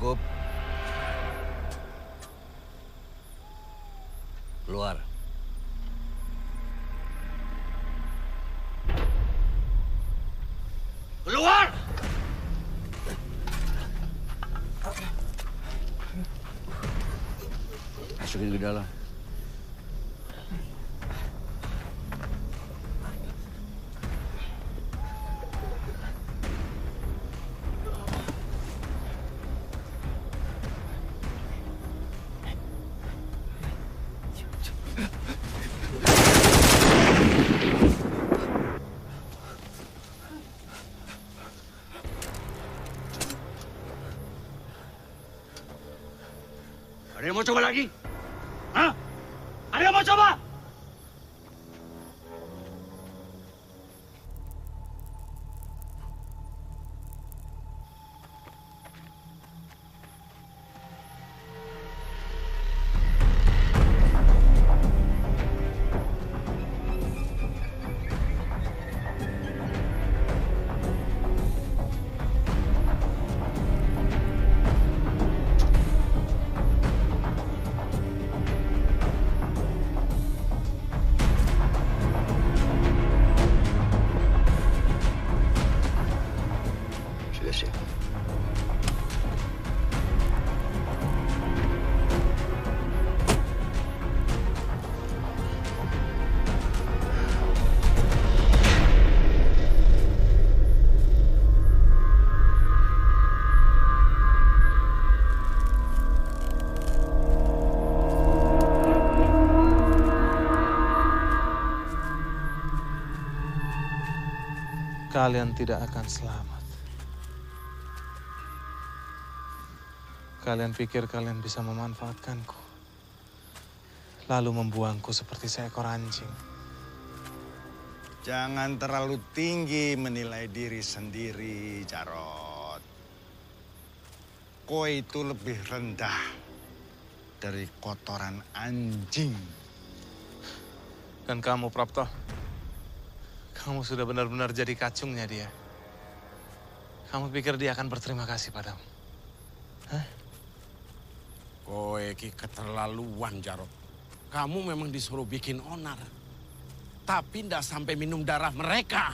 Cukup. Keluar. Keluar! Masukin ke dalam. Ada yang mau coba lagi? Hah? Ada yang mau coba? Sudah siap. Kalian tidak akan selamat. Kalian pikir kalian bisa memanfaatkanku, lalu membuangku seperti seekor anjing. Jangan terlalu tinggi menilai diri sendiri, Jarot. Kau itu lebih rendah dari kotoran anjing. Dan kamu, Prapto, kamu sudah benar-benar jadi kacungnya dia. Kamu pikir dia akan berterima kasih padamu? Hah? Kowe ki keterlaluan, Jarot. Kamu memang disuruh bikin onar. Tapi ndak sampai minum darah mereka.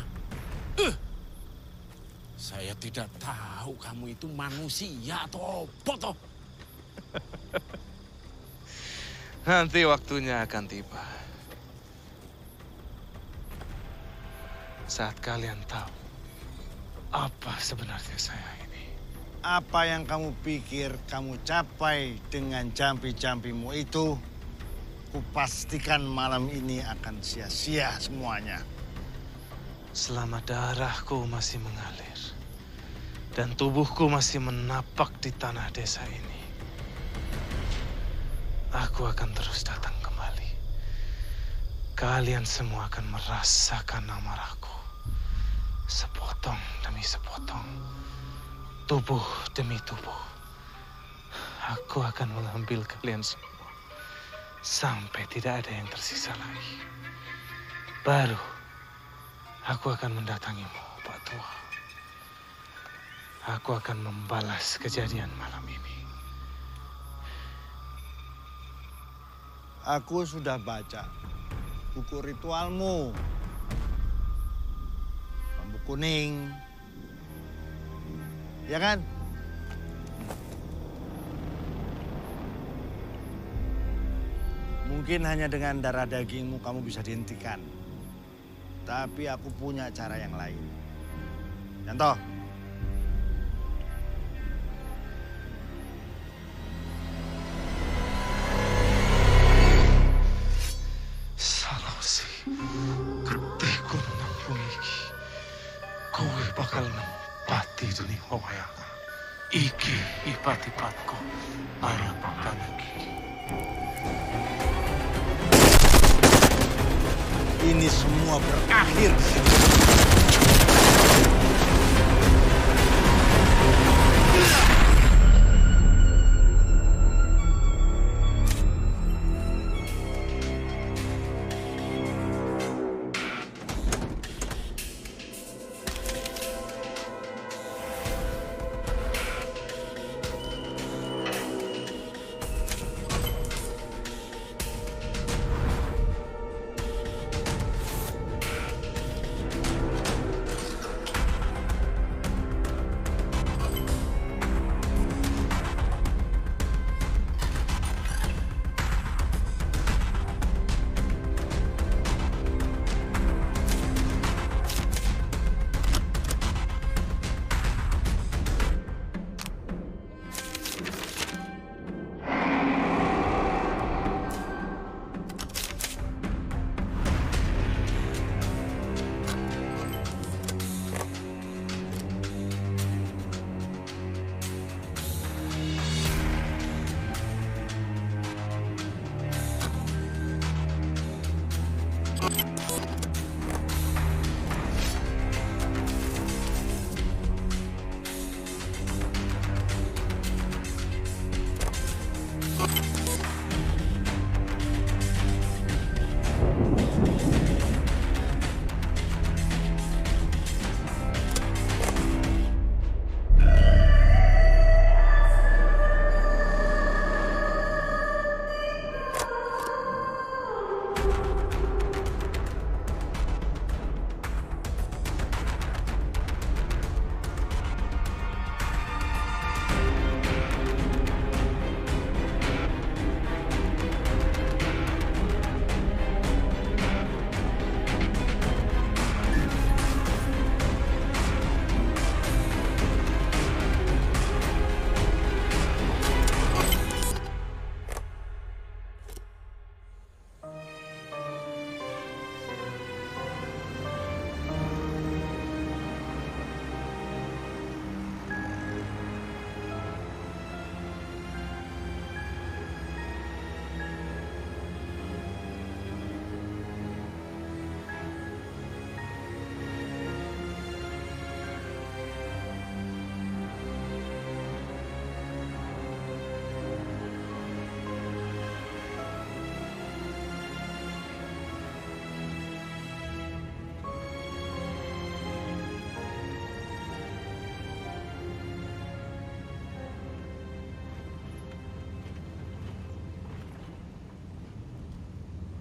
Saya tidak tahu kamu itu manusia atau apa toh. Nanti waktunya akan tiba. Saat kalian tahu apa sebenarnya saya ini. Apa yang kamu pikir kamu capai dengan jampi-jampimu itu, kupastikan malam ini akan sia-sia semuanya. Selama darahku masih mengalir dan tubuhku masih menapak di tanah desa ini, aku akan terus datang kembali. Kalian semua akan merasakan amarahku. Sepotong demi sepotong, tubuh demi tubuh. Aku akan mengambil kalian semua sampai tidak ada yang tersisa lagi. Baru aku akan mendatangimu, Pak Tua. Aku akan membalas kejadian malam ini. Aku sudah baca buku ritualmu. Bambu kuning. Ya kan? Mungkin hanya dengan darah dagingmu kamu bisa dihentikan. Tapi aku punya cara yang lain. Yanto. Patipatku anak Tanuki. Ini semua berakhir.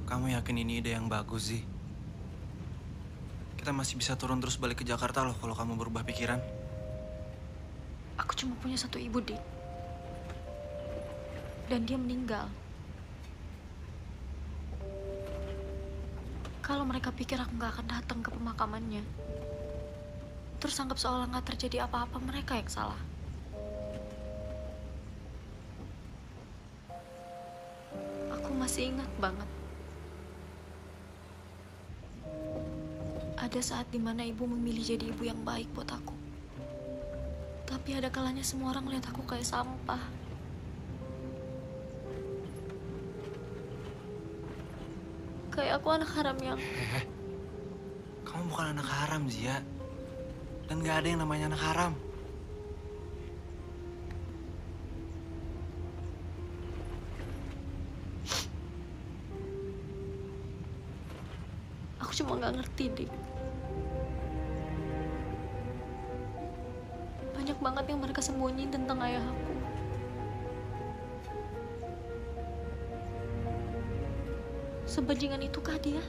Kamu yakin ini ide yang bagus sih? Kita masih bisa turun terus balik ke Jakarta loh kalau kamu berubah pikiran. Aku cuma punya satu ibu, Dik. Dan dia meninggal. Kalau mereka pikir aku nggak akan datang ke pemakamannya, terus anggap seolah nggak terjadi apa-apa, mereka yang salah. Aku masih ingat banget. Ada saat dimana ibu memilih jadi ibu yang baik buat aku. Tapi ada kalanya semua orang lihat aku kayak sampah. Kayak aku anak haram yang... Kamu bukan anak haram, Zia. Dan gak ada yang namanya anak haram. Aku cuma gak ngerti, Dik. Banyak banget yang mereka sembunyiin tentang ayah aku. Sebajingan itukah dia?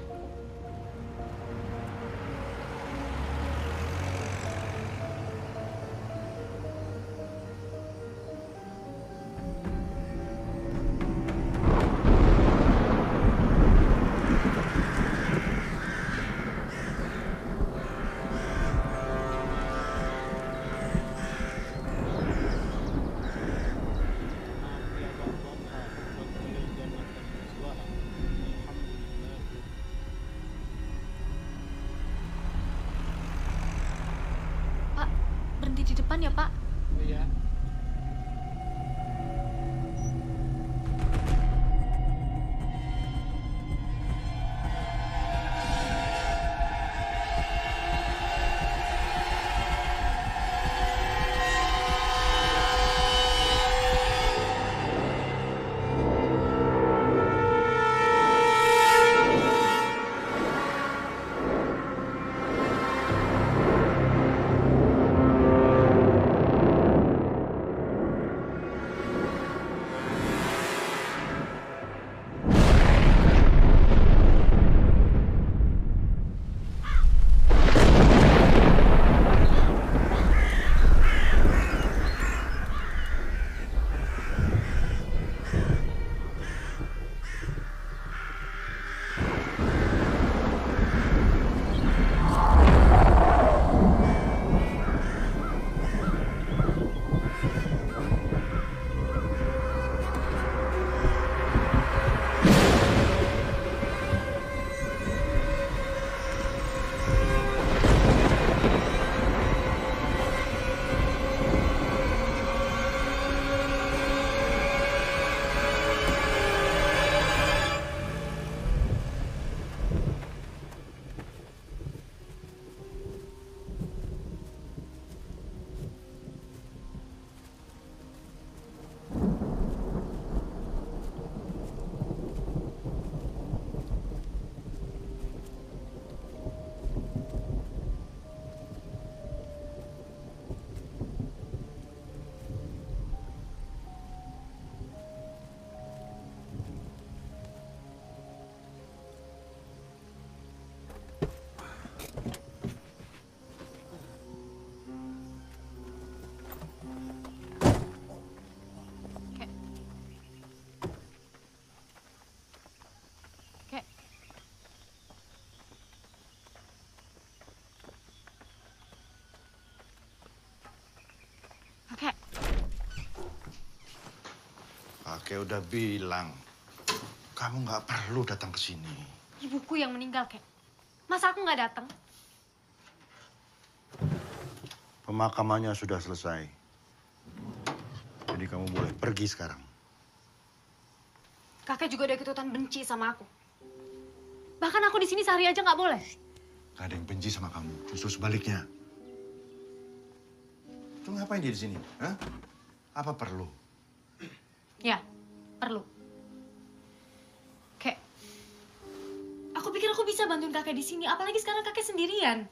Di depan ya, Pak? Oh iya. Kakek udah bilang, kamu nggak perlu datang ke sini. Ibuku yang meninggal, Kek. Masa aku nggak datang? Pemakamannya sudah selesai. Jadi kamu boleh pergi sekarang. Kakek juga udah ikutan benci sama aku. Bahkan aku di sini sehari aja nggak boleh. Gak ada yang benci sama kamu, justru sebaliknya. Itu ngapain dia di sini? Hah? Apa perlu? Ya, perlu. Kek, aku pikir aku bisa bantuin kakek di sini. Apalagi sekarang kakek sendirian.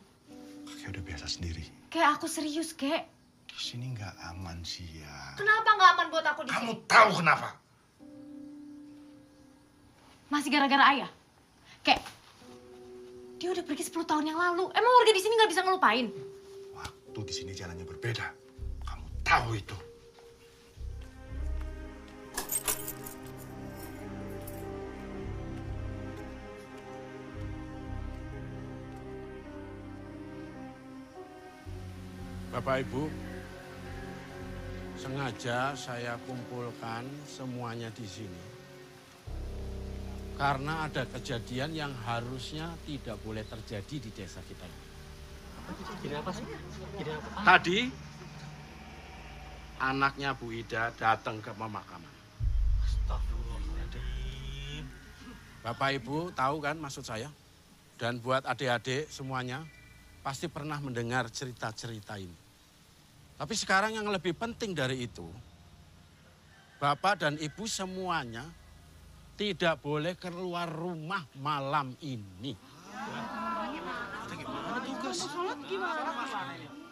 Kakek udah biasa sendiri. Kek, aku serius, Kek. Di sini nggak aman sih ya. Kenapa nggak aman buat aku di Kamu sini? tahu kenapa? Masih gara-gara ayah. Kek, dia udah pergi 10 tahun yang lalu. Emang warga di sini nggak bisa ngelupain? Waktu di sini jalannya berbeda. Kamu tahu itu. Bapak Ibu, sengaja saya kumpulkan semuanya di sini. Karena ada kejadian yang harusnya tidak boleh terjadi di desa kita ini. Tadi, anaknya Bu Ida datang ke pemakaman. Bapak Ibu tahu kan maksud saya? Dan buat adik-adik semuanya, pasti pernah mendengar cerita-cerita ini. Tapi sekarang yang lebih penting dari itu, Bapak dan Ibu semuanya tidak boleh keluar rumah malam ini.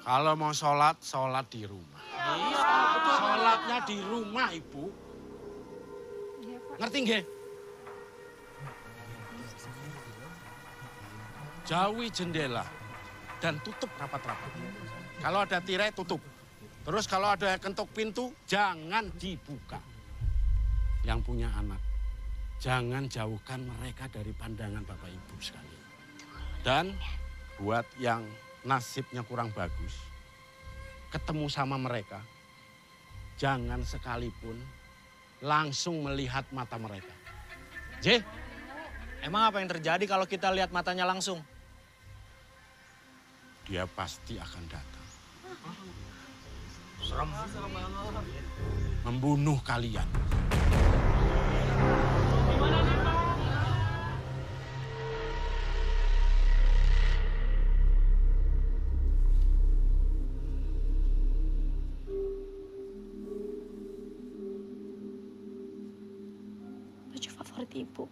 Kalau mau sholat, sholat di rumah. Sholatnya di rumah, Ibu. Ngerti nggih? Jauhi jendela dan tutup rapat-rapat. Kalau ada tirai, tutup. Terus kalau ada kentuk pintu, jangan dibuka. Yang punya anak, jangan jauhkan mereka dari pandangan Bapak Ibu sekalian. Dan buat yang nasibnya kurang bagus, ketemu sama mereka, jangan sekalipun langsung melihat mata mereka. J, emang apa yang terjadi kalau kita lihat matanya langsung? Dia pasti akan datang. Membunuh kalian. Baju favorit ibu.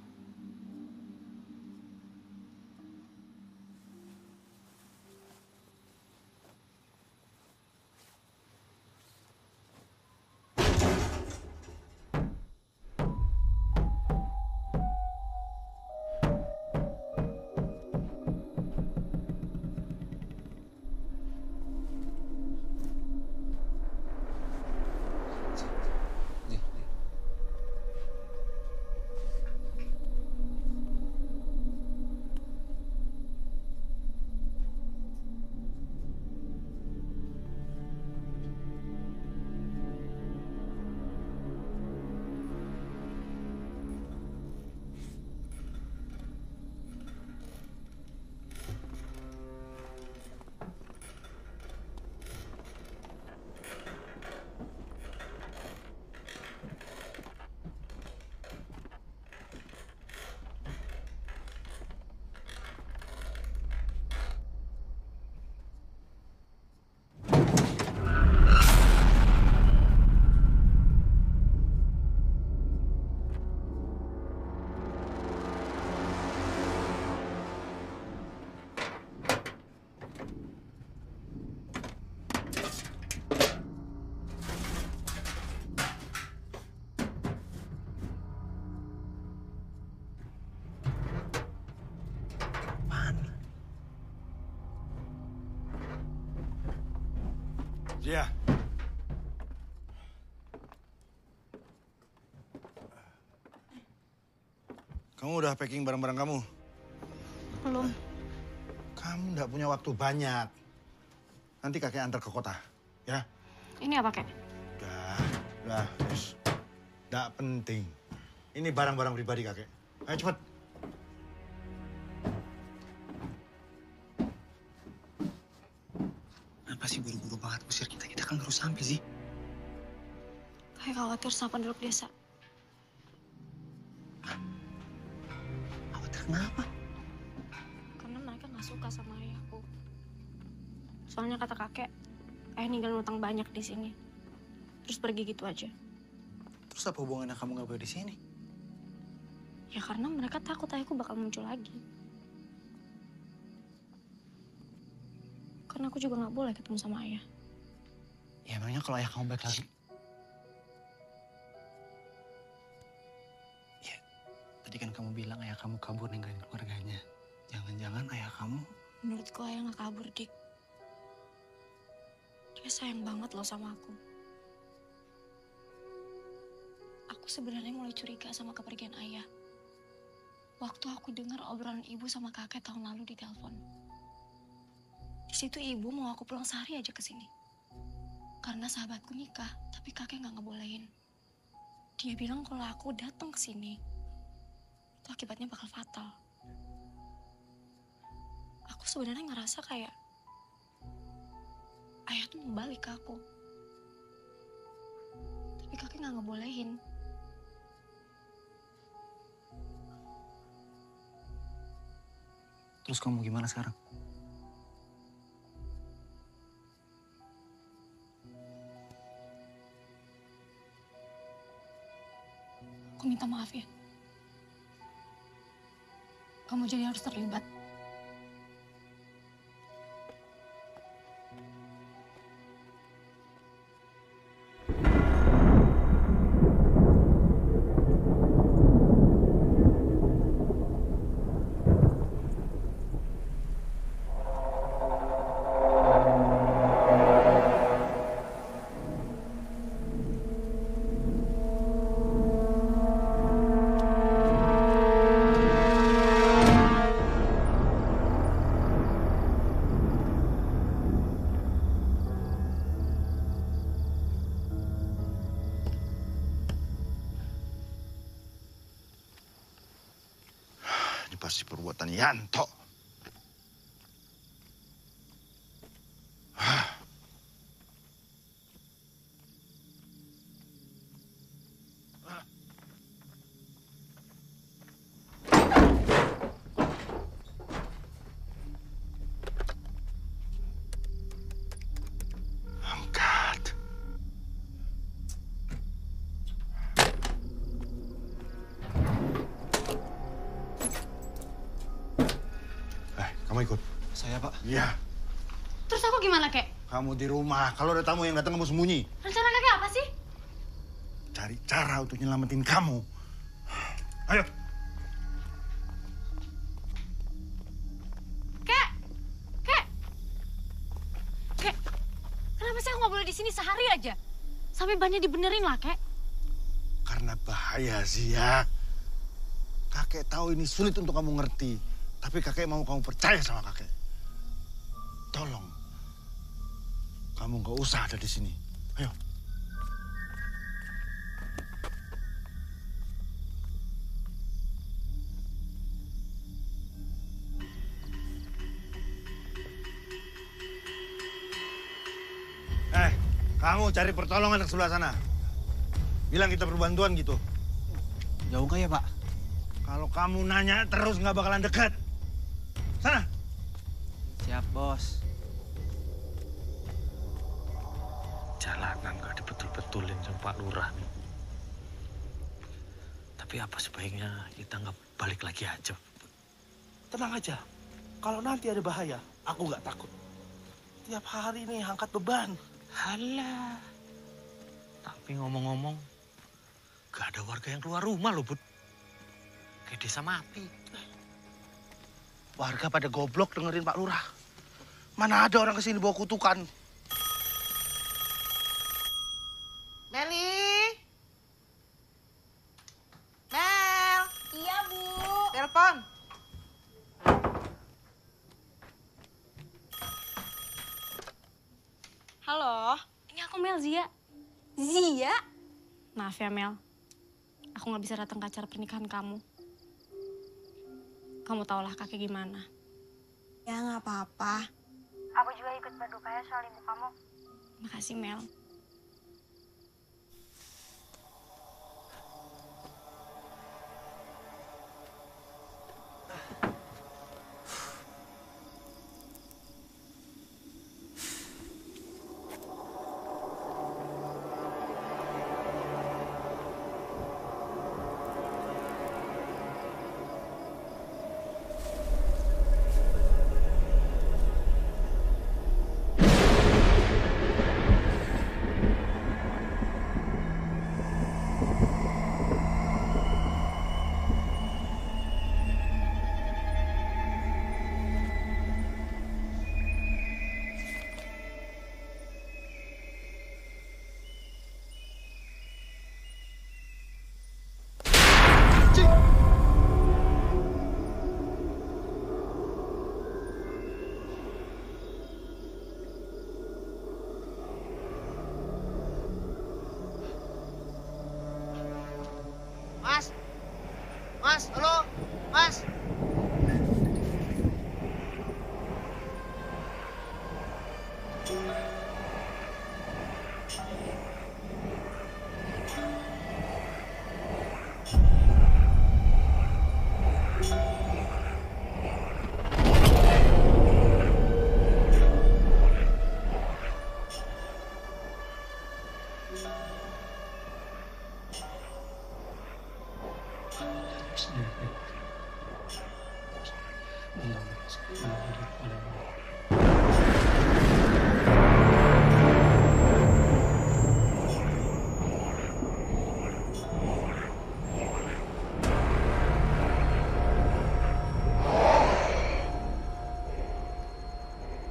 Zia. Kamu udah packing barang-barang kamu? Belum. Kamu nggak punya waktu banyak. Nanti kakek antar ke kota, ya? Ini apa, Kek? Udah, yes. Tidak penting. Ini barang-barang pribadi kakek. Ayo cepet. Kenapa sih buru-buru banget usir kita? Kita kan baru sampai sih. Kayak khawatir sama penduduk desa. Khawatir kenapa? Karena mereka nggak suka sama ayahku. Soalnya kata kakek, ayah ninggalin utang banyak di sini. Terus pergi gitu aja. Terus apa hubungannya kamu nggak boleh di sini? Ya karena mereka takut ayahku bakal muncul lagi. Karena aku juga nggak boleh ketemu sama ayah. Ya emangnya kalau ayah kamu balik lagi? Ya, tadi kan kamu bilang ayah kamu kabur ninggalin keluarganya. Jangan-jangan ayah kamu... Menurutku ayah nggak kabur, Dik. Dia sayang banget loh sama aku. Aku sebenarnya mulai curiga sama kepergian ayah. Waktu aku dengar obrolan ibu sama kakek tahun lalu di telepon. Di situ ibu mau aku pulang sehari aja ke sini. Karena sahabatku nikah, tapi kakek nggak ngebolehin. Dia bilang kalau aku datang ke sini, itu akibatnya bakal fatal. Aku sebenarnya ngerasa kayak ayah tuh mau balik ke aku. Tapi kakek nggak ngebolehin. Terus kamu gimana sekarang? Aku minta maaf ya. Kamu jadi harus terlibat. Ini pasti perbuatan Yanto. Angkat. Kamu ikut? Saya, Pak. Iya. Terus aku gimana, Kek? Kamu di rumah. Kalau ada tamu yang datang, kamu sembunyi. Rencana kakek apa sih? Cari cara untuk nyelamatin kamu. Ayo. Kek! Kek! Kek! Kenapa sih aku nggak boleh di sini sehari aja? Sampai bannya dibenerin lah, Kek. Karena bahaya, Zia. Kakek tahu ini sulit untuk kamu ngerti. Tapi kakek mau kamu percaya sama kakek. Tolong. Kamu nggak usah ada di sini. Ayo. Kamu cari pertolongan ke sebelah sana. Bilang kita berbantuan gitu. Jauh nggak ya, Pak? Kalau kamu nanya terus nggak bakalan dekat. Sana. Siap, Bos. Jalanan gak dibetul-betulin sama Pak Lurah nih. Tapi apa sebaiknya kita nggak balik lagi aja? Tenang aja. Kalau nanti ada bahaya, aku nggak takut. Tiap hari nih angkat beban. Halah. Tapi ngomong-ngomong, gak ada warga yang keluar rumah loh, Bud. Kayak desa mati. Warga pada goblok dengerin Pak Lurah. Mana ada orang kesini bawa kutukan. Meli? Mel? Iya, Bu. Telepon. Halo, ini aku Mel, Zia. Zia? Maaf ya, Mel. aku nggak bisa datang ke acara pernikahan kamu. Kamu tahulah kakek gimana. Ya nggak apa-apa. Aku juga ikut berduka ya soal ibu kamu. Makasih Mel. Mas! Mas, halo? Mas!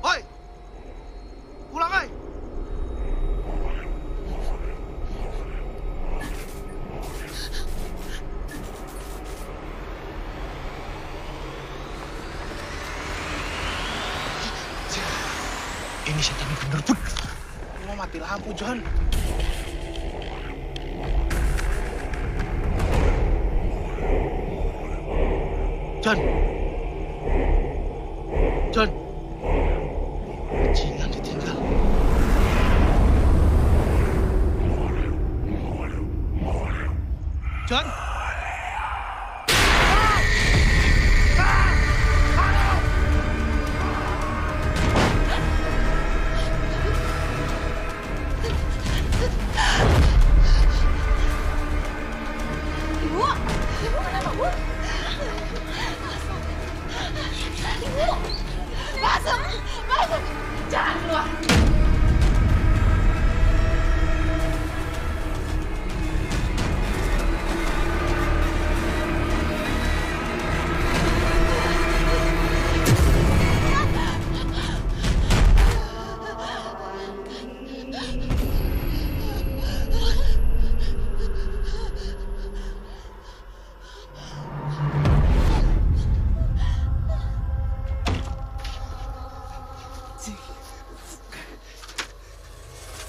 Woi! Pulang, woi! Ini setan bener, Bud. Mau mati lampu, John. John. John. Bajingan ditinggal. John. Ibu! Ibu kenapa, Bu? Ibu! Masuk! Masuk! Jangan keluar!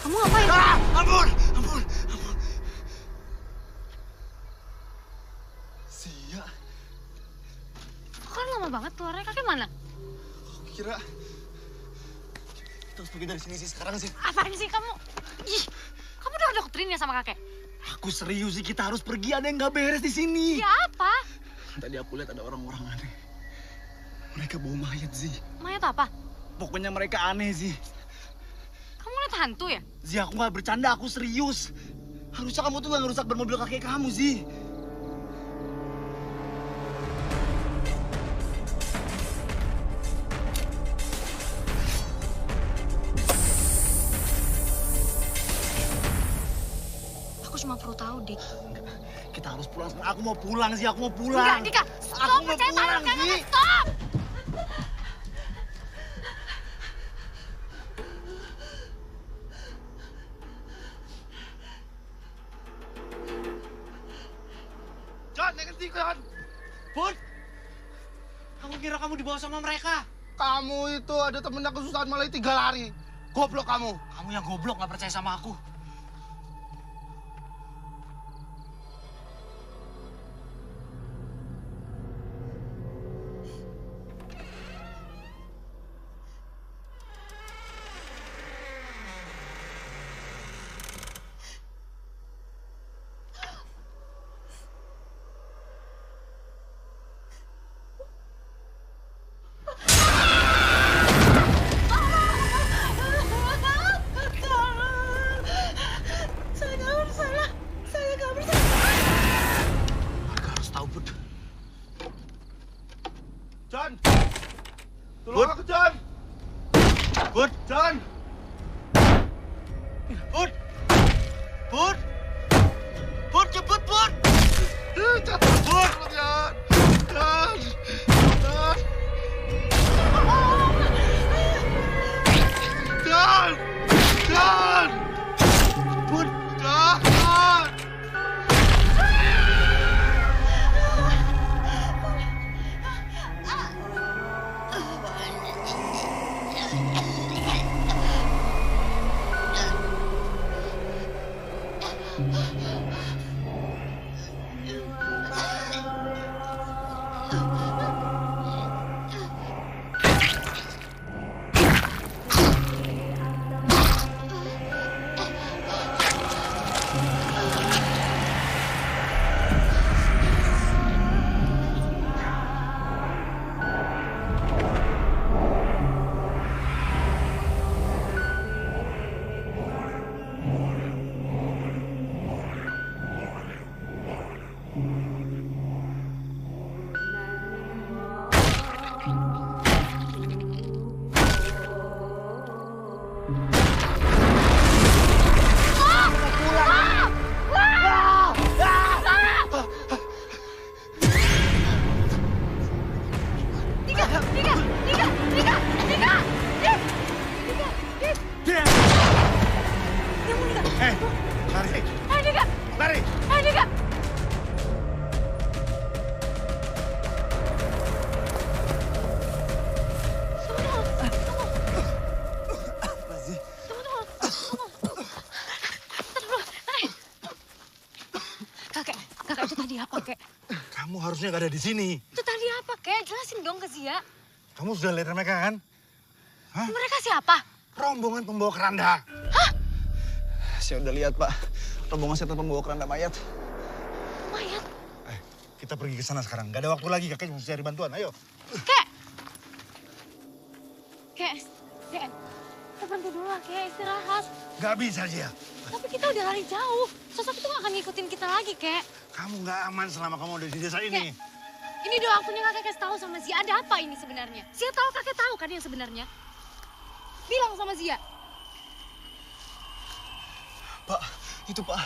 Kamu ngapain? Ampun! Ampun! Ampun! Sia, Kok kan lama banget keluarnya? Kakek mana? aku kira... Kita harus pergi dari sini sih sekarang sih. Apaan sih kamu? Ih, kamu udah doktrin ya sama kakek? Aku serius sih, kita harus pergi. Ada yang nggak beres di sini. Ya apa? Tadi aku lihat ada orang-orang aneh. Mereka bawa mayat, Zi. Mayat apa? Pokoknya mereka aneh, Zi. Kamu lihat hantu ya? Zi, aku nggak bercanda, aku serius. Harusnya kamu tuh nggak ngerusak ban mobil kakek kamu, Zi. Aku cuma perlu tahu, Dik. Kita harus pulang sekarang. Aku mau pulang, Zi. Aku mau pulang. Enggak, Dika. Aku Stop, mau percaya sama pulang, kakek. Zi. Stop! John, jangan sih, John. Bud, kamu kira kamu dibawa sama mereka? Kamu itu ada temennya kesusahan malah 3 lari. Goblok kamu. Kamu yang goblok nggak percaya sama aku. John! Tolong aku, John! Bud! John! Bud! Bud! Bud, cepet, Bud! Bud! John! John! John! John! John! Bud! John! Kakek itu tadi apa, Kek? Kamu harusnya nggak ada di sini. Itu tadi apa, Kek? Jelasin dong ke Zia. Kamu sudah lihat mereka kan? Hah? Mereka siapa? Rombongan pembawa keranda. Hah? Saya udah lihat, Pak. Rombongan setan pembawa keranda mayat. Mayat? Kita pergi ke sana sekarang. Gak ada waktu lagi, kakek mesti cari bantuan. Ayo. Kek! Kek, kita berhenti dulu lah, Kek. Istirahat. Gak bisa, Zia. Tapi kita udah lari jauh. Sosok itu gak akan ngikutin kita lagi, Kek. Kamu gak aman selama kamu ada di desa ini. Ini udah waktunya kakek kasih tahu sama Zia. Ada apa ini sebenarnya? Zia tahu, kakek tahu kan yang sebenarnya? Bilang sama Zia. Pak, itu Pak.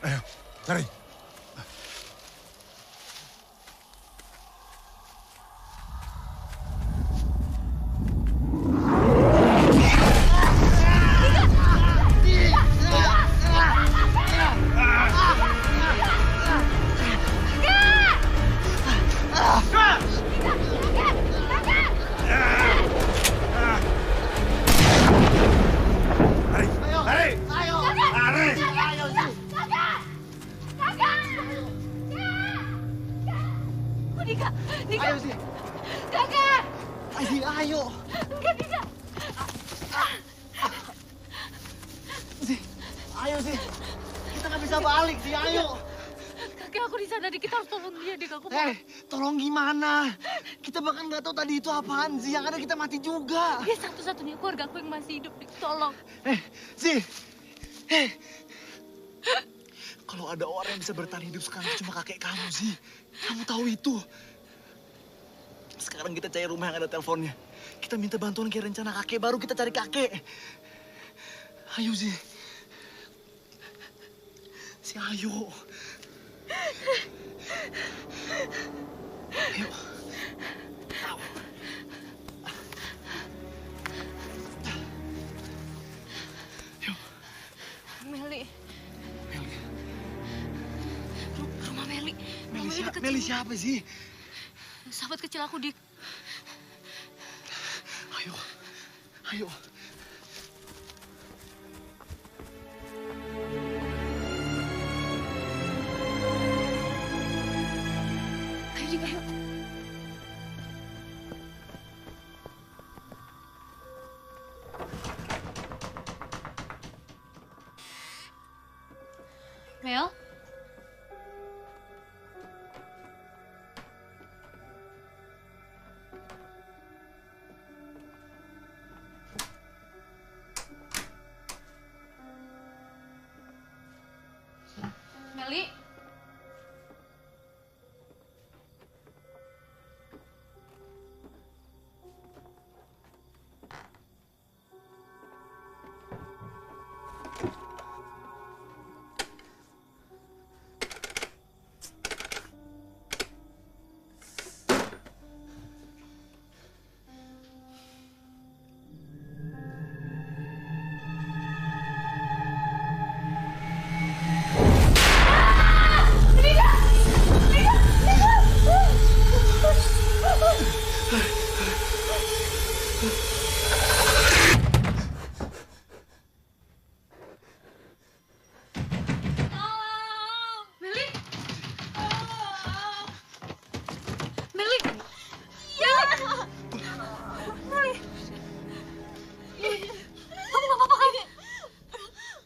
Ayo, cari. Ayo sih. Kakak. Ayo. Enggak bisa. Ayo sih. Kita nggak bisa balik sih, ayo. Kakek aku di sana, kita harus tolong dia deh. Aku Tolong gimana? Kita bahkan nggak tahu tadi itu apaan sih. Yang ada kita mati juga. Dia satu-satunya keluarga aku yang masih hidup. Tolong. Kalau ada orang yang bisa bertahan hidup sekarang cuma kakek kamu sih. Kamu tahu itu. Sekarang kita cari rumah yang ada teleponnya. Kita minta bantuan ke rencana kakek, baru kita cari kakek. Ayo sih. Ayo. Ayo. Meli. Rumah Meli. Meli siapa sih? Sahabat kecil aku, Dik. Ayo. Ayo, Dik, ayo. Mel? Meli! Meli! Ya! Meli! Kamu gak apa-apa kan?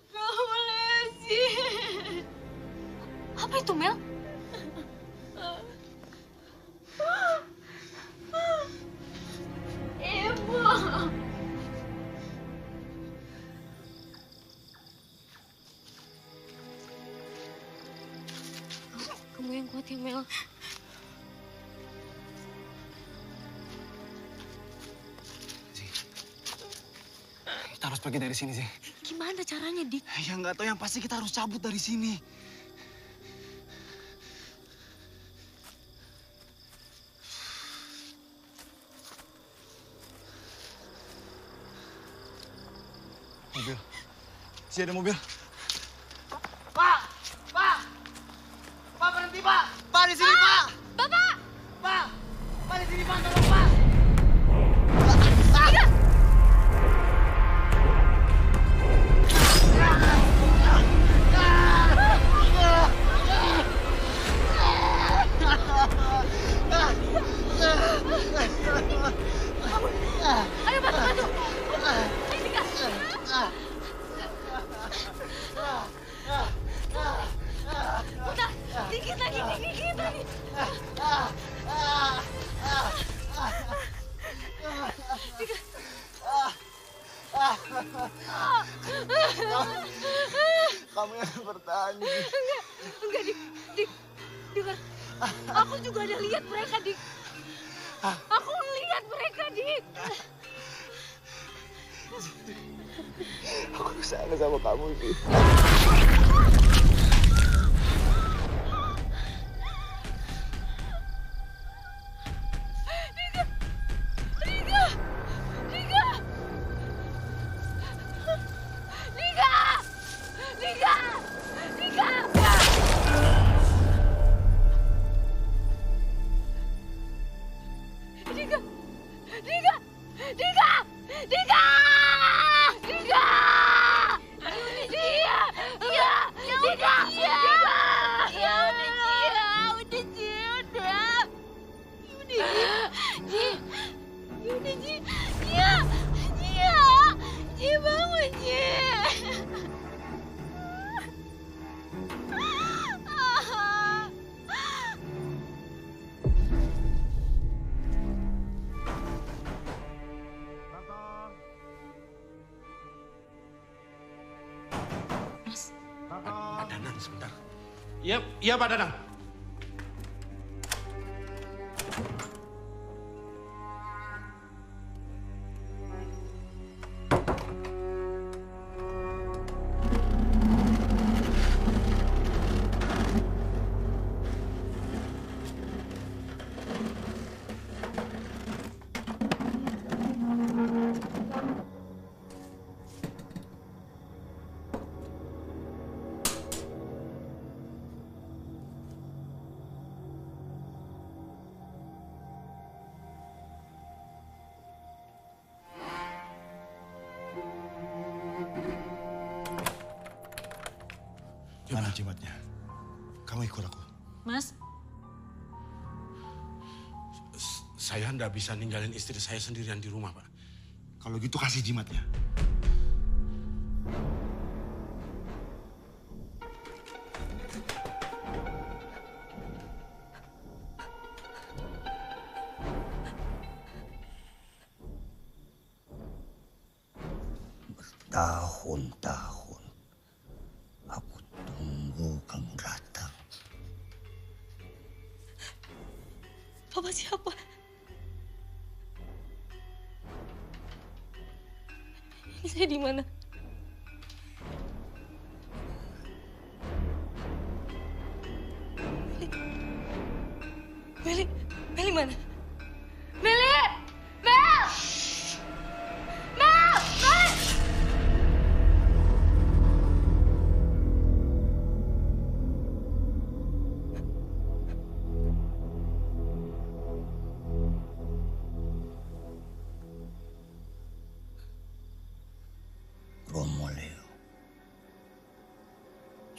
Gak boleh sih. Apa itu, Mel? Ibu! Kamu yang kuat ya, Mel. Kita harus pergi dari sini, sih. Gimana caranya, Dik? Ya nggak tahu, yang pasti kita harus cabut dari sini. Mobil. Si ada mobil. Pak! Pak! Pak berhenti, Pak! Pak di sini, Pak! Bapak! Pak! Pak di sini, Pak, tolong, Pak! Ayo bantu! Ini Kak. Udah, dikit lagi. Kamu yang bertahan. Enggak, Dik. Dengar. Aku juga ada lihat mereka, Dik. Aku lihat mereka, Dik. Aku sayang sama kamu, sih. Pak Danang, sebentar. Iya, Pak Danang. Mana jimatnya? Kamu ikut aku. Mas, Saya nggak bisa ninggalin istri saya sendirian di rumah, Pak. Kalau gitu kasih jimatnya. Bertahun-tahun aku tunggu kamu datang. Papa siapa? Ini saya di mana? Meli mana? Meli! Mel! Mel! Mel!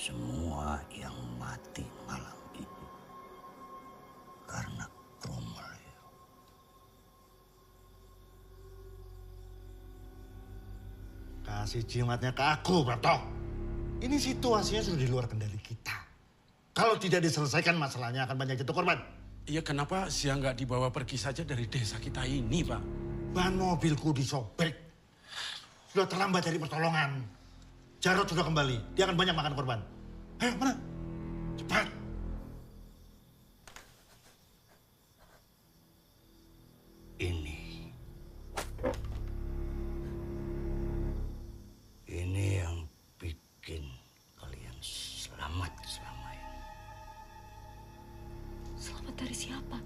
semua yang mati malam ini karena Kromleo. Kasih jimatnya ke aku, Prapto. Ini situasinya sudah di luar kendali kita. Kalau tidak diselesaikan masalahnya akan banyak jatuh korban. Iya, kenapa Zia nggak dibawa pergi saja dari desa kita ini, Pak? Ban mobilku disobek. Sudah terlambat cari pertolongan. Jarod sudah kembali. Dia akan banyak makan korban. Ayo, mana? Cepat. Ini yang bikin kalian selamat selama ini. Selamat dari siapa?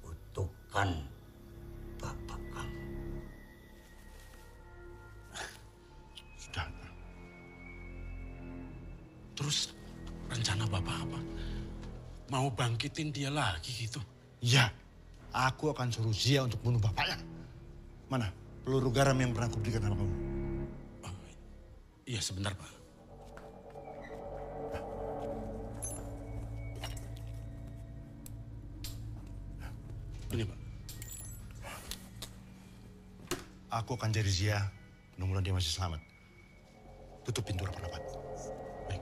Kutukan bapak kamu. Sudah. Terus rencana Bapak apa? Mau bangkitin dia lagi gitu? Iya, aku akan suruh Zia untuk bunuh bapaknya. Mana peluru garam yang pernah kuberikan sama kamu? Iya, sebentar, Pak. Ini, Pak. Aku akan cari Zia, mudah-mudahan dia masih selamat. Tutup pintu rapat-rapat. Baik.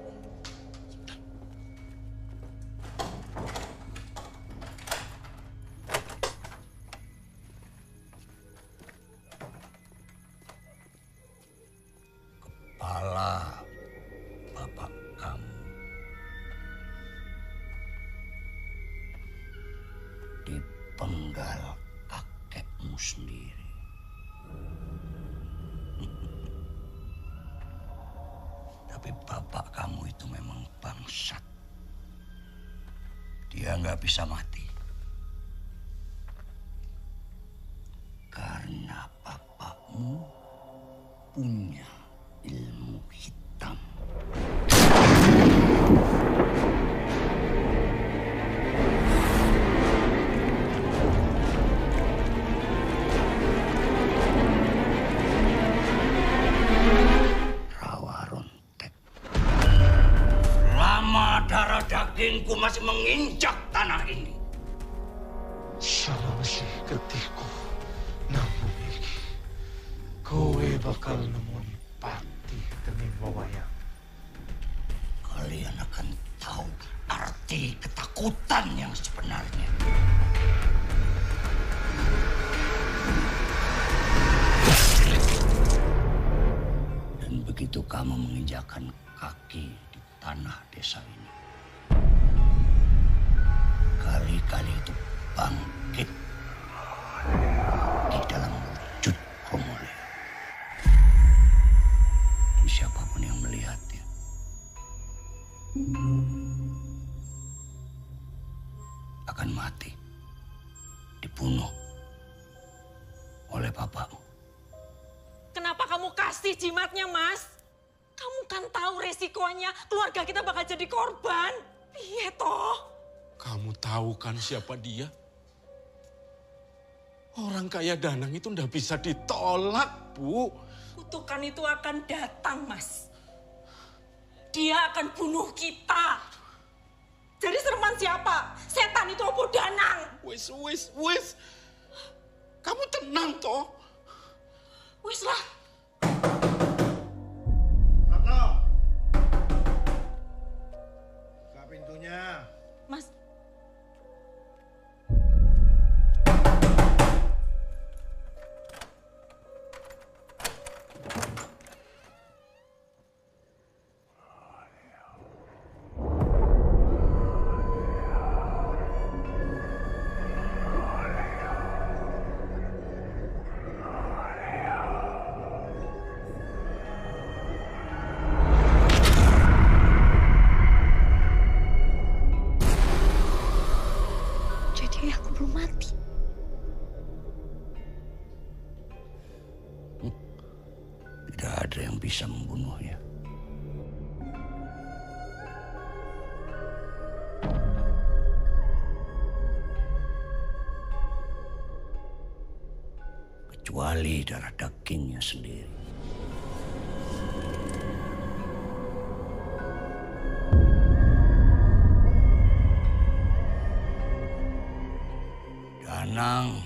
Kepala bapak kamu dipenggal kakekmu sendiri. Tapi bapak kamu itu memang bangsat. Dia nggak bisa mati. Karena bapakmu punya ilmu hitam. Darah dagingku masih menginjak tanah ini. Salawasi ketiku namun iki kowe bakal nemoni pati demi wayang. Kalian akan tahu arti ketakutan yang sebenarnya. Dan begitu kamu menginjakkan kaki di tanah desa ini, kali-kali itu bangkit di dalam wujud Kromleo. Dan siapapun yang melihatnya akan mati, dibunuh oleh bapakmu. Kenapa kamu kasih jimatnya, Mas? Kamu kan tahu resikonya keluarga kita bakal jadi korban. Iya toh? Kamu tahu kan siapa dia? Orang kaya Danang itu ndak bisa ditolak, Bu. Kutukan itu akan datang, Mas. Dia akan bunuh kita. Jadi sereman siapa? Setan itu apa Danang? Wis. Kamu tenang toh? Wis lah. Ratno. Buka pintunya. Mas. Jadi aku belum mati. Tidak ada yang bisa membunuhnya. kecuali darah dagingnya sendiri. Danang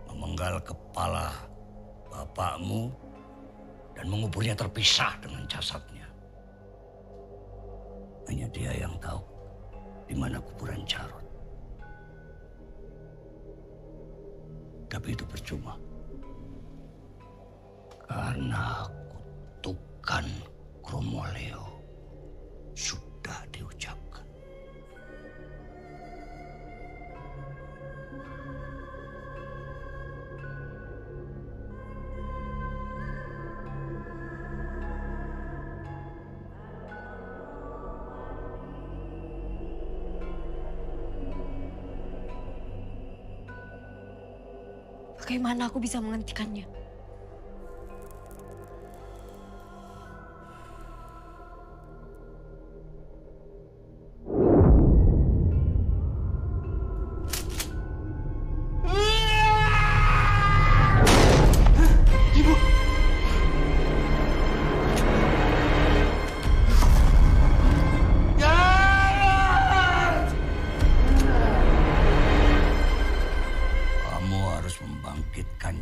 memenggal kepala bapakmu dan menguburnya terpisah dengan jasadnya. Hanya dia yang tahu di mana kuburan Jarod. Tapi itu percuma. Karena kutukan Kromoleo sudah diucapkan. Bagaimana aku bisa menghentikannya?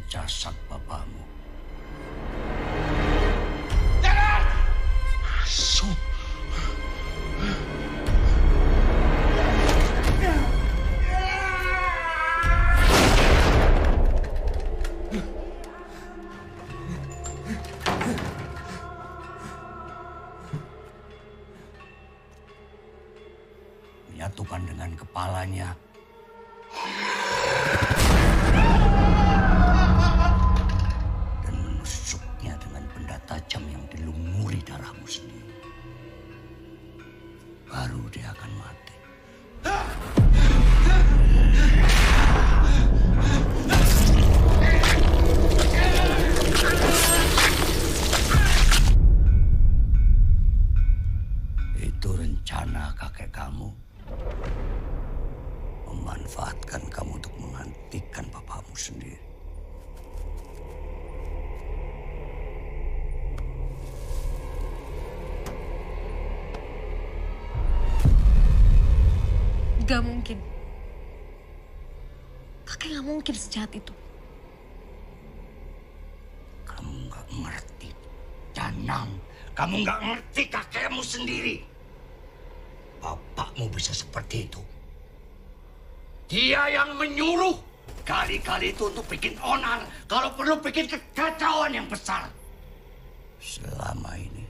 Jasad bapakmu. Asu. Menyatukan dengan kepalanya. Tajam yang dilumuri darahmu sendiri. Baru dia akan mati. Itu rencana kakek kamu. Memanfaatkan kamu untuk menghentikan bapakmu sendiri. Gak mungkin. Kakek gak mungkin sejahat itu. Kamu gak ngerti, Danang. Kamu gak ngerti kakekmu sendiri. Bapakmu bisa seperti itu. Dia yang menyuruh. Kali-kali itu untuk bikin onar. Kalau perlu bikin kekacauan yang besar. Selama ini,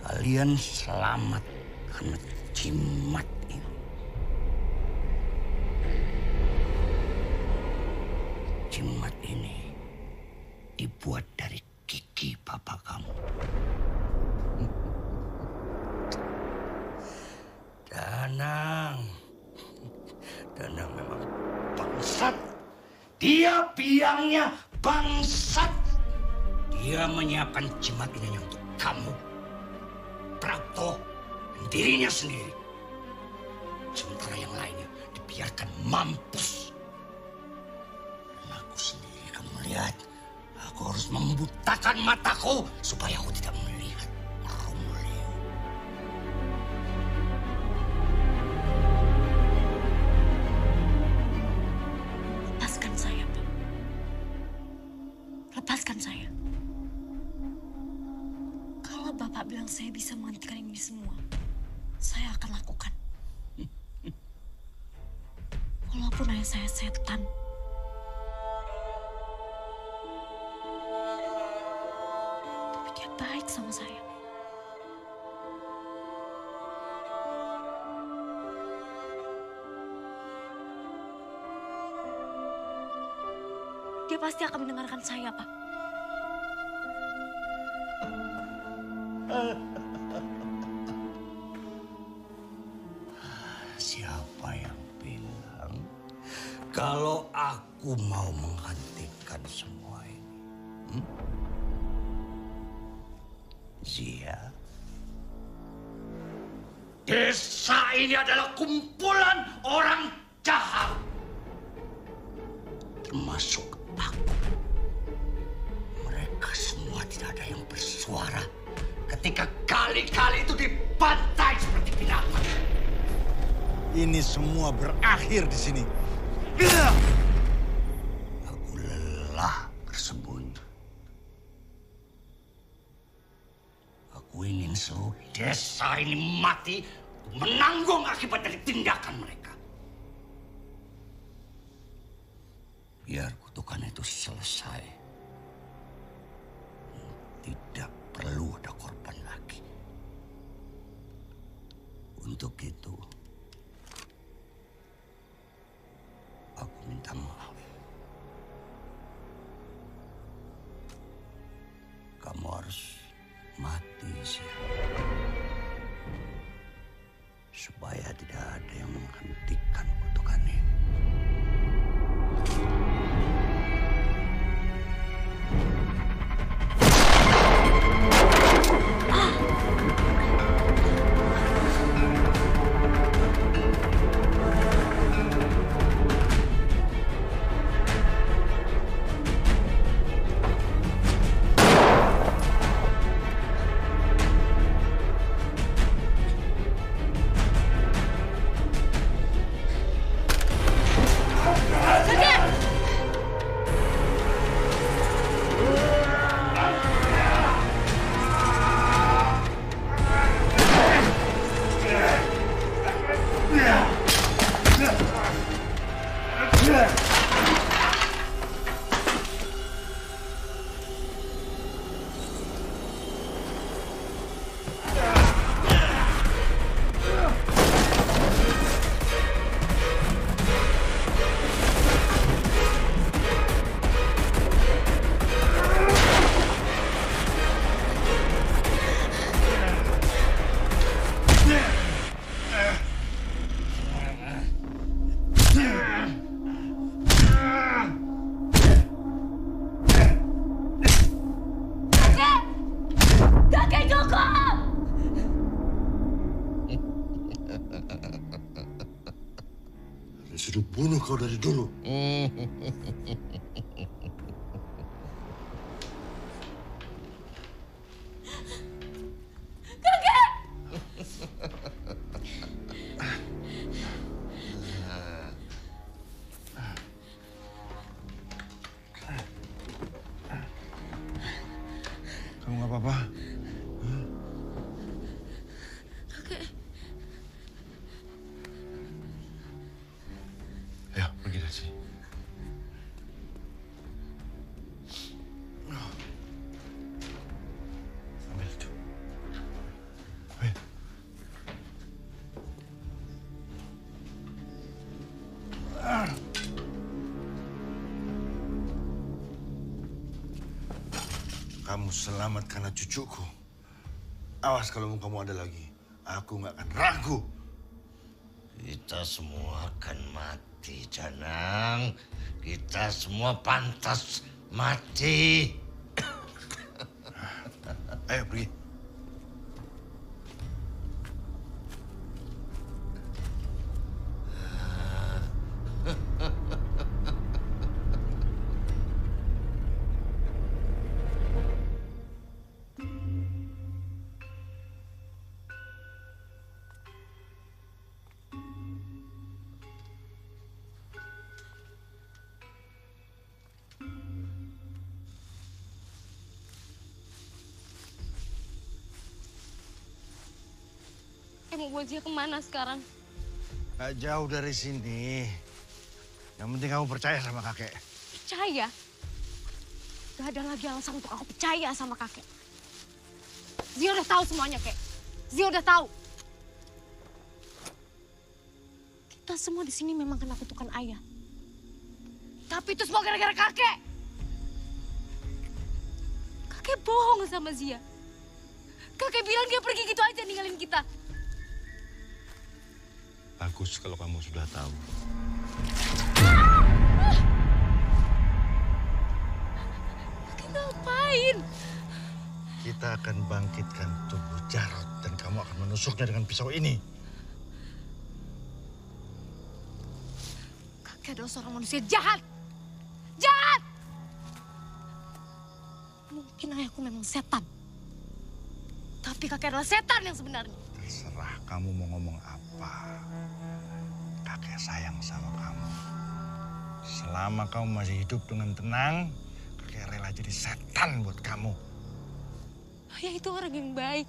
kalian selamat karena jimat. Jimat ini dibuat dari gigi bapak kamu. Danang. Danang memang bangsat. Dia biangnya bangsat. Dia menyiapkan jimat ini untuk kamu, Prapto, dan dirinya sendiri. Sementara yang lainnya dibiarkan mampus. Lihat, aku harus membutakan mataku supaya aku tidak melihat Kromoleo. Lepaskan saya, Pak. Lepaskan saya. Kalau Bapak bilang saya bisa menghentikan ini semua, saya akan lakukan. Walaupun ayah saya setan. Baik sama saya. Dia pasti akan mendengarkan saya, Pak. Siapa yang bilang kalau aku mau menghentikan semua ini? Zia. Desa ini adalah kumpulan orang jahat. Termasuk aku. ini semua berakhir di sini. Aku lelah bersembunyi. Aku ingin seluruh desa ini mati menanggung akibat dari tindakan mereka. Biar kutukan itu selesai. Tidak perlu ada korban lagi. Untuk itu, aku minta maaf. Kamu harus mati, Zia. Supaya tidak ada yang menghentikan kutukan ini. Sudah bunuh kau dari dulu. Kakek! Kamu nggak apa-apa? Kakek. Ayo, pergi dari sini. Ambil itu. Ambil. Kamu selamat karena cucuku. Awas kalau kamu ada lagi. Aku nggak akan ragu. Kita semua akan mati, Janang. Kita semua pantas mati. Ayo pergi. Mau bawa Zia kemana sekarang? Gak jauh dari sini. Yang penting kamu percaya sama kakek. Percaya? Gak ada lagi alasan untuk aku percaya sama kakek. Zia udah tahu semuanya, Kek. Zia udah tahu. Kita semua di sini memang kena kutukan ayah. Tapi itu semua gara-gara kakek. Kakek bohong sama Zia. Kakek bilang dia pergi gitu aja ninggalin kita. Bagus kalau kamu sudah tahu. Kakek ngapain? Kita akan bangkitkan tubuh Jarod dan kamu akan menusuknya dengan pisau ini. Kakek adalah seorang manusia jahat. Jahat! Mungkin ayahku memang setan. Tapi kakek adalah setan yang sebenarnya. Terserah kamu mau ngomong apa. kakek sayang sama kamu. Selama kamu masih hidup dengan tenang, kakek rela jadi setan buat kamu. Ayah itu orang yang baik.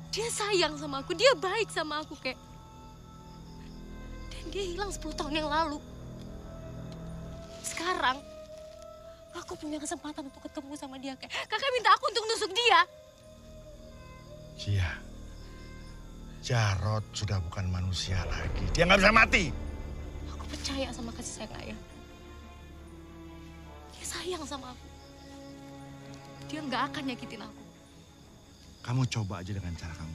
Dia sayang sama aku, dia baik sama aku, Kek. Dan dia hilang 10 tahun yang lalu. Sekarang, aku punya kesempatan untuk ketemu sama dia, Kek. Kakek minta aku untuk nusuk dia. Zia, Jarod sudah bukan manusia lagi. Dia nggak bisa mati. Aku percaya sama kasih sayang ayah. Dia sayang sama aku. Dia nggak akan nyakitin aku. Kamu coba aja dengan cara kamu.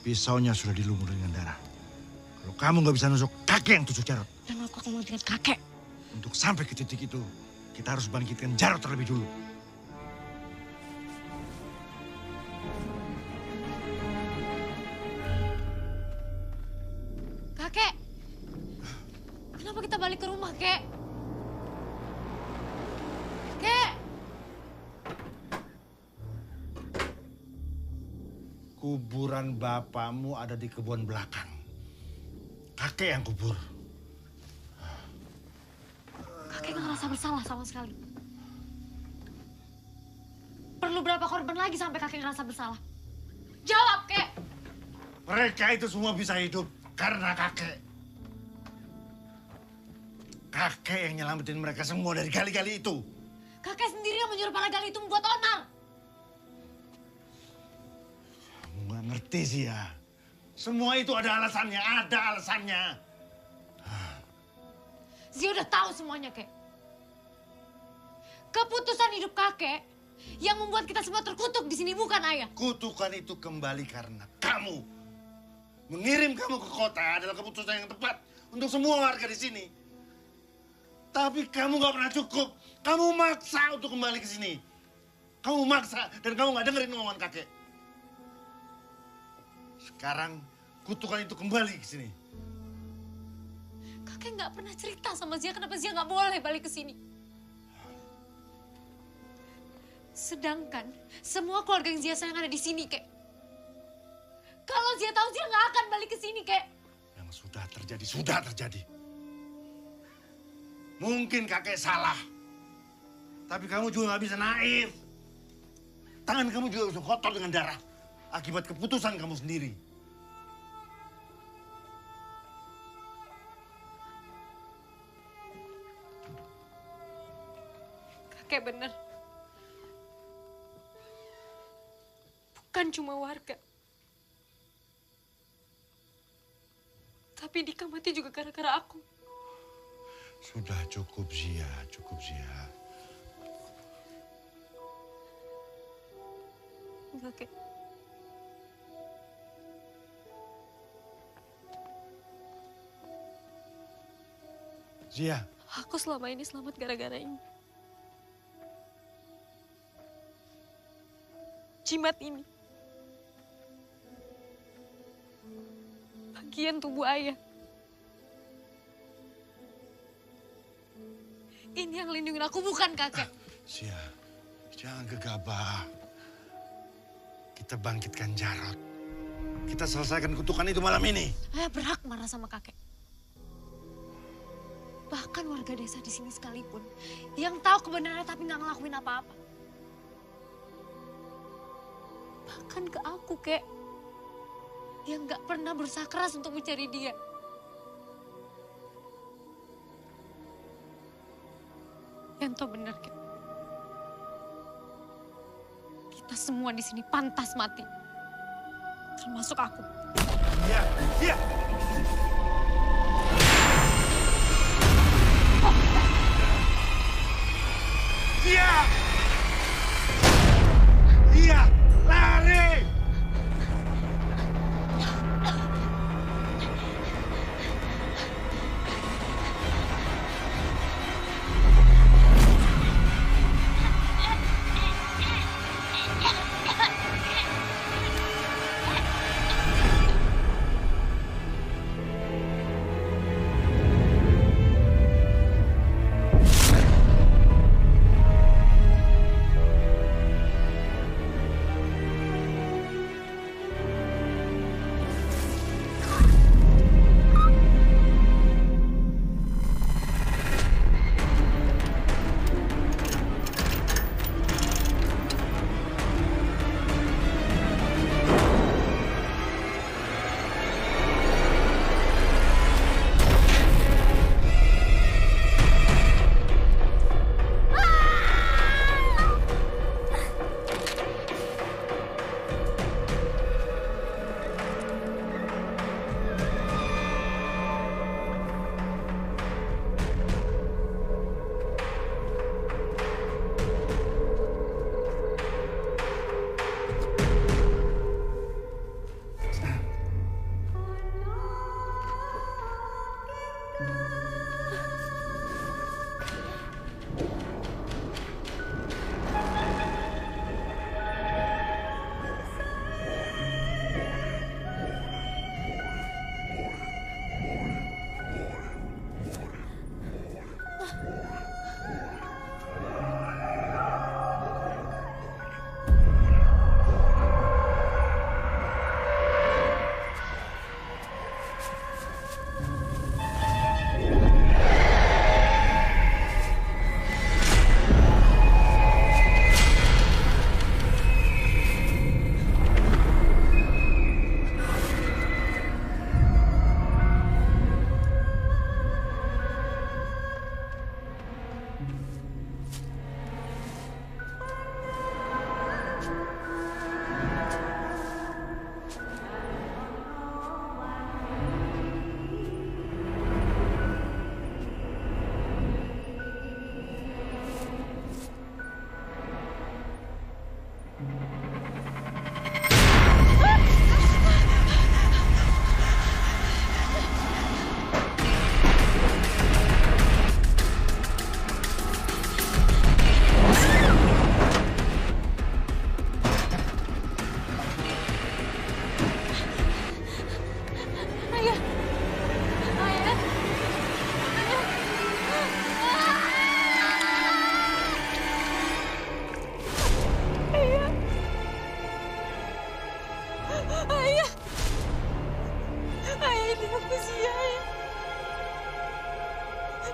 Pisaunya sudah dilumuri dengan darah. Kalau kamu nggak bisa nusuk, kakek yang tusuk Jarod. Dan aku akan menggantikan kakek. Untuk sampai ke titik itu, kita harus bangkitkan Jarod terlebih dulu. Kakek, kenapa kita balik ke rumah, Kek? Kek! Kuburan bapakmu ada di kebun belakang. Kakek yang kubur. Kakek gak ngerasa bersalah sama sekali. Perlu berapa korban lagi sampai kakek ngerasa bersalah? Jawab, Kek! Mereka itu semua bisa hidup karena kakek. Kakek yang nyelamatin mereka semua dari gali-gali itu. Kakek sendiri yang menyuruh para gali itu membuat onar. Kamu gak ngerti sih ya. Semua itu ada alasannya, Zia udah tahu semuanya, Kek. Keputusan hidup kakek yang membuat kita semua terkutuk di sini bukan ayah. Kutukan itu kembali karena kamu. Mengirim kamu ke kota adalah keputusan yang tepat untuk semua warga di sini. Tapi kamu gak pernah cukup. Kamu maksa untuk kembali ke sini. Kamu maksa dan kamu gak dengerin omongan kakek. Sekarang kutukan itu kembali ke sini. Kakek nggak pernah cerita sama Zia kenapa Zia nggak boleh balik ke sini. Sedangkan semua keluarga yang Zia sayang ada di sini, Kek. Kalau Zia tahu Zia nggak akan balik ke sini, Kek. Yang sudah terjadi. Mungkin kakek salah. Tapi kamu juga nggak bisa naif. Tangan kamu juga bisa kotor dengan darah. Akibat keputusan kamu sendiri. Kakek bener. Bukan cuma warga. Tapi Dika mati juga gara-gara aku. Sudah cukup, Zia. Enggak, Kek. Zia. Aku selama ini selamat gara-gara ini. Jimat ini. Bagian tubuh ayah. Ini yang lindungin aku, bukan kakek. Zia, jangan gegabah. Kita bangkitkan Jarod. Kita selesaikan kutukan itu malam ini. Ayah berhak marah sama kakek. Bahkan warga desa di sini sekalipun yang tahu kebenarannya tapi nggak ngelakuin apa-apa. Bahkan ke aku, Kek, yang nggak pernah berusaha keras untuk mencari dia. Yanto bener, Kek. Kita semua di sini pantas mati, termasuk aku. Iya. Iya, lari!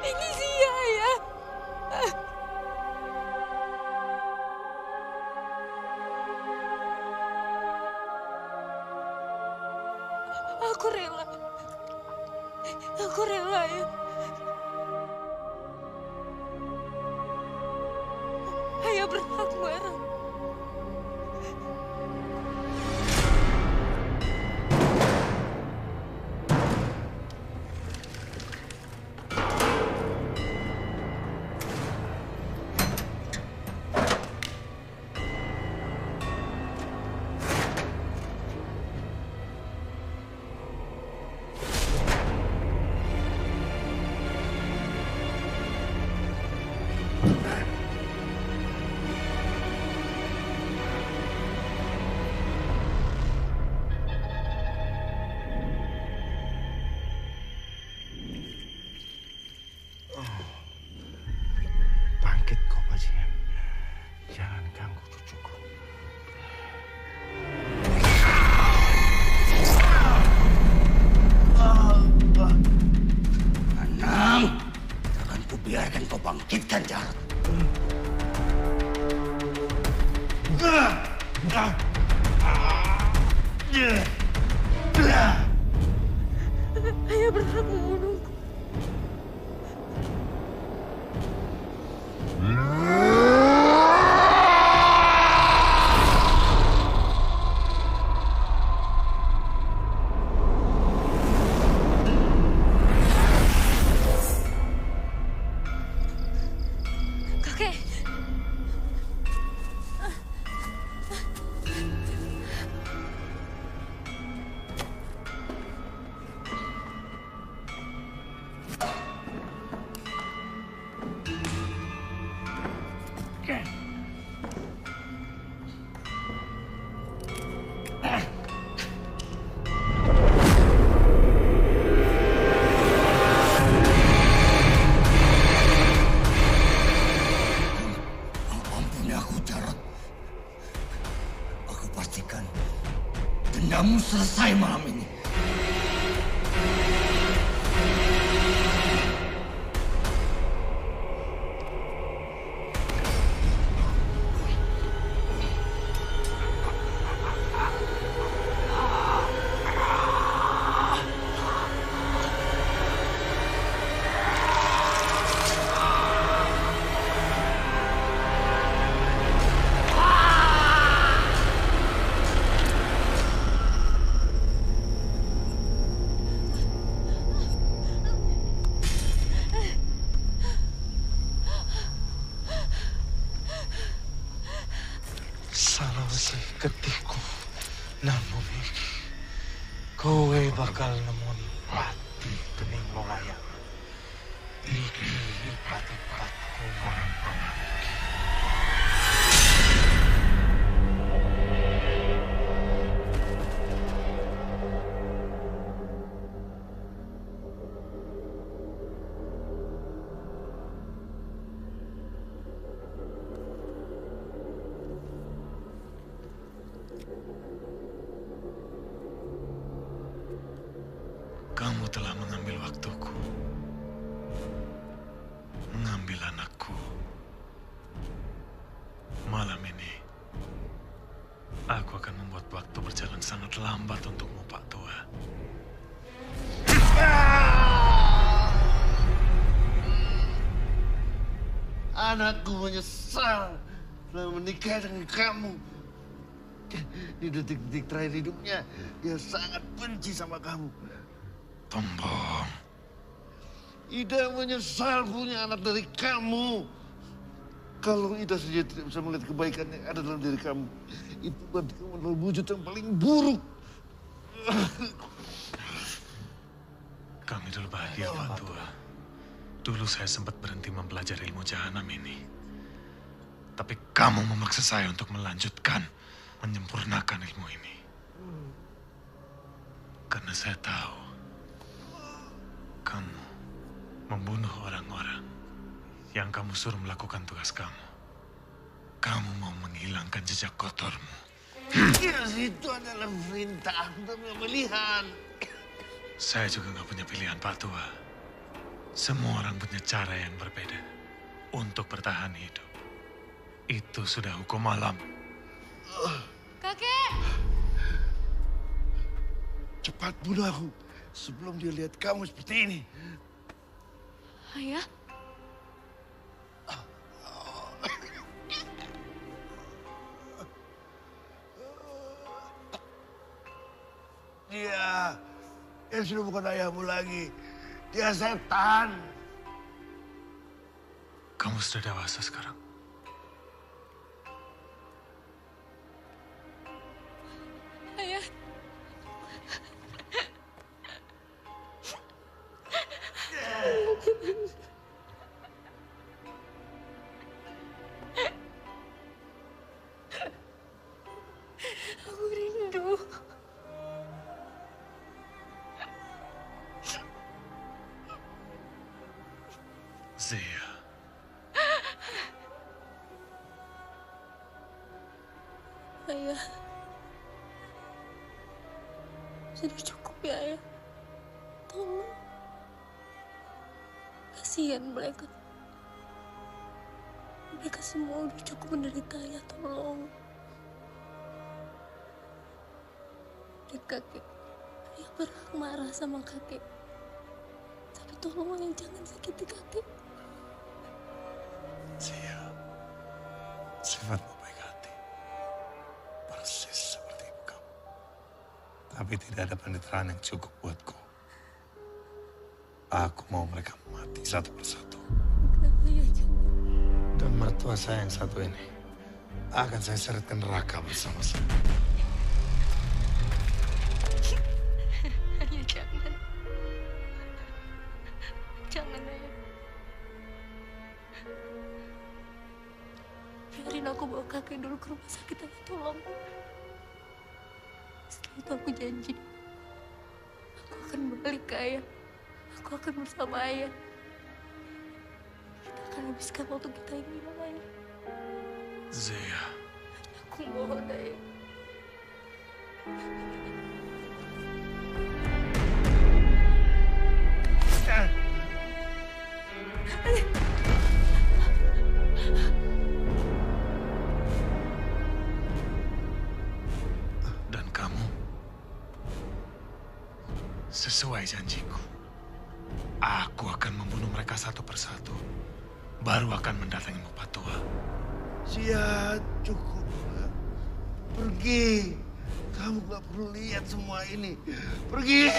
Ini Zia ya. Aku rela. Aku rela ya. Ayah berhak marah. Bangkit kau bajingan. Jangan ganggu cucuku. Anang, akan kubiarkan kau bangkitkan Jarot. Ayah berhak membunuhku. Kakek. Ampuni aku, Jarot. Aku pastikan dendammu selesai malam ini. Salawasi ketiku namun iki kowe bakal nemun mati dening wayang iki ipat-ipatku marang kamu telah mengambil waktuku, mengambil anakku. Malam ini, aku akan membuat waktu berjalan sangat lambat untukmu, Pak Tua. Anakku menyesal telah menikah dengan kamu. Di detik-detik terakhir hidupnya, dia sangat benci sama kamu. Tombong. Ida menyesal punya anak dari kamu. Kalau Ida saja tidak bisa melihat kebaikan yang ada dalam diri kamu, itu berarti kamu adalah wujud yang paling buruk. Kami dulu bahagia, Pak Tua. Dulu saya sempat berhenti mempelajari ilmu jahanam ini. Tapi kamu memaksa saya untuk melanjutkan, menyempurnakan ilmu ini. Karena saya tahu kamu membunuh orang-orang yang kamu suruh melakukan tugas kamu. Kamu mau menghilangkan jejak kotormu. Itu adalah perintah, bukan pilihan. Saya juga nggak punya pilihan, Pak Tua. Semua orang punya cara yang berbeda untuk bertahan hidup. Itu sudah hukum alam. Kakek! Cepat bunuh aku sebelum dia lihat kamu seperti ini. Ayah? Dia sudah bukan ayahmu lagi. Dia setan. Kamu sudah dewasa sekarang. Ayah. Aku rindu. Zia. Ayah. Sudah cukup ya, Ayah. Tolong. Kasihan mereka. Mereka semua udah cukup menderita, Ayah. Tolong. Dan kakek. Ayah berhak marah sama kakek. Tapi tolong Ayah jangan sakiti kakek. Zia, sifatmu baik hati. Persis seperti ibu kamu. Tapi tidak ada penderitaan yang cukup buatku. Aku mau mereka mati satu persatu. Ayah jangan. Dan mertua saya yang satu ini akan saya seret ke neraka bersama-sama. Ayah jangan. Jangan, Ayah. Biarin aku bawa kakek dulu ke rumah sakit, Ayah. Tolong. Setelah itu aku janji. Aku akan balik ke Ayah. Aku akan bersama Ayah. Kita akan habiskan waktu kita ini, Ayah. Zia. Aku mohon, Ayah. Dan kamu, sesuai janjiku, aku akan membunuh mereka satu persatu, baru akan mendatangi Mupatua. Zia, cukup. Pergi. Kamu gak perlu lihat semua ini. Pergi.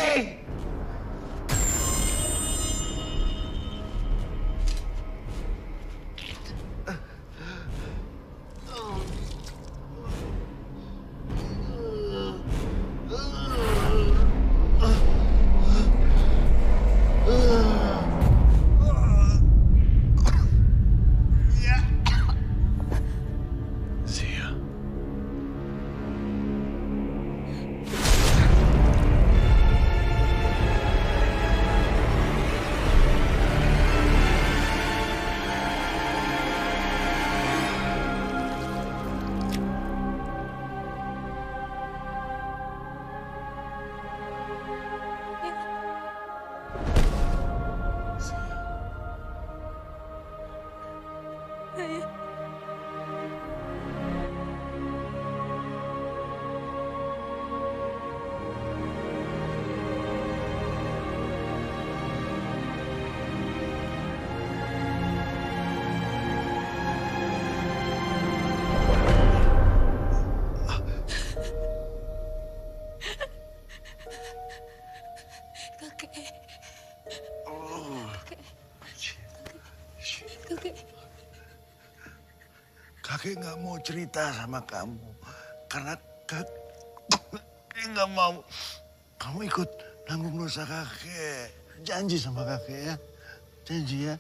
Zia. Ayah. Kakek. Kakek. Kakek. Kakek nggak mau cerita sama kamu. Karena kakek nggak mau kamu ikut nanggung dosa kakek. Janji sama kakek ya. Janji ya.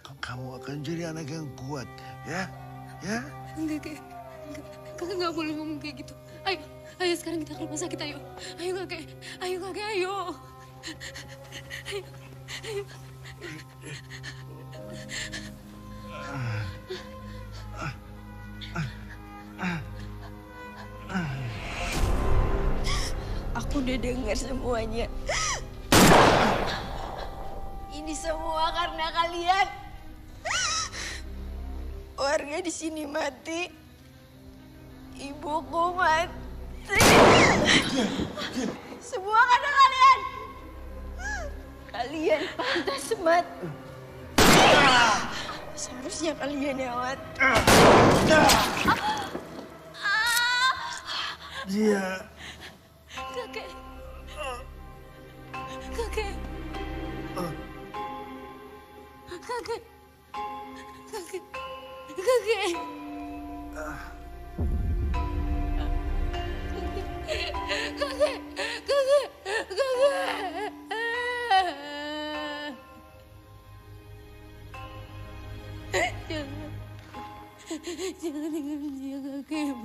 Kamu akan jadi anak yang kuat. Ya? Ya? Enggak, Kakek. Kakek nggak boleh ngomong kayak gitu. Ayo, ayo sekarang kita ke rumah sakit, ayo. Ayo, Kakek. Ayo, Kakek, ayo. Ayo, ayo. Aku udah dengar semuanya. Ini semua karena kalian. Warga di sini mati. Ibuku mati. Semua karena kalian. Kalian pantas mati. Seharusnya kalian yang mati. Dia. Kakek. Kakek. Kakek. Kakek. Kakek. Kakek. Kakek. Kakek. Jangan tinggalin dia, kakek.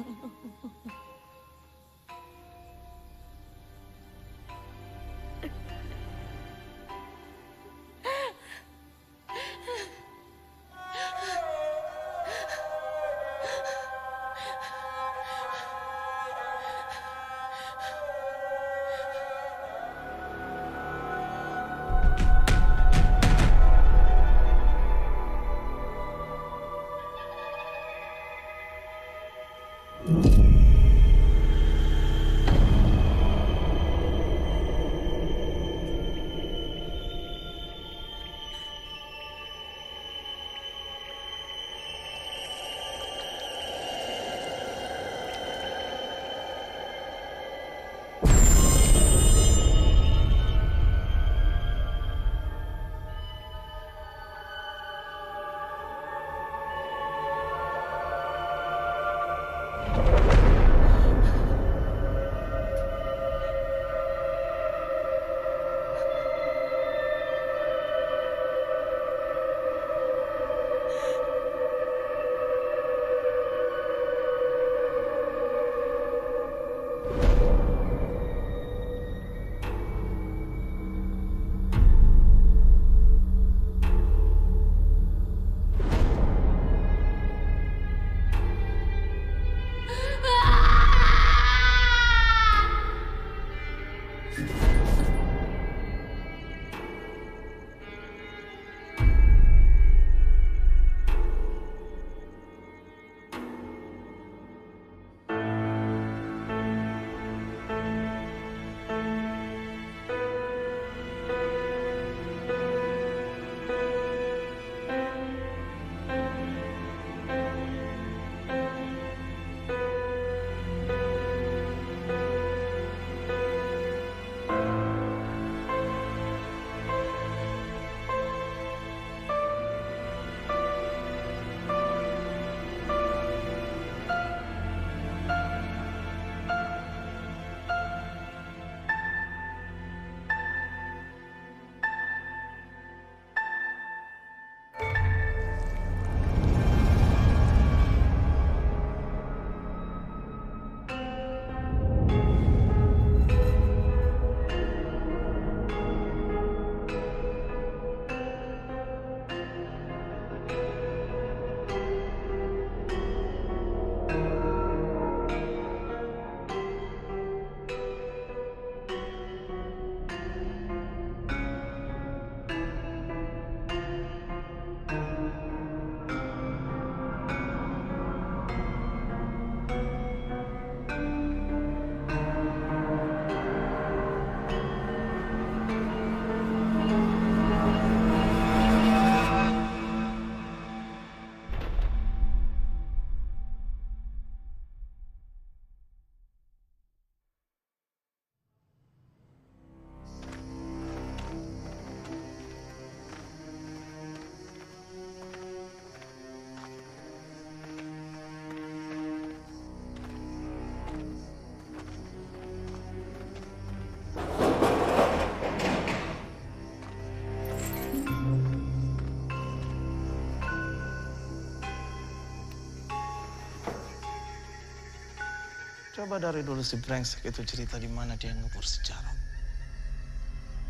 Coba dari dulu si brengsek itu cerita di mana dia ngubur sejarah.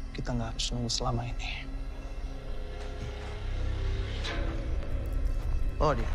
Kita nggak harus nunggu selama ini. Oh dia.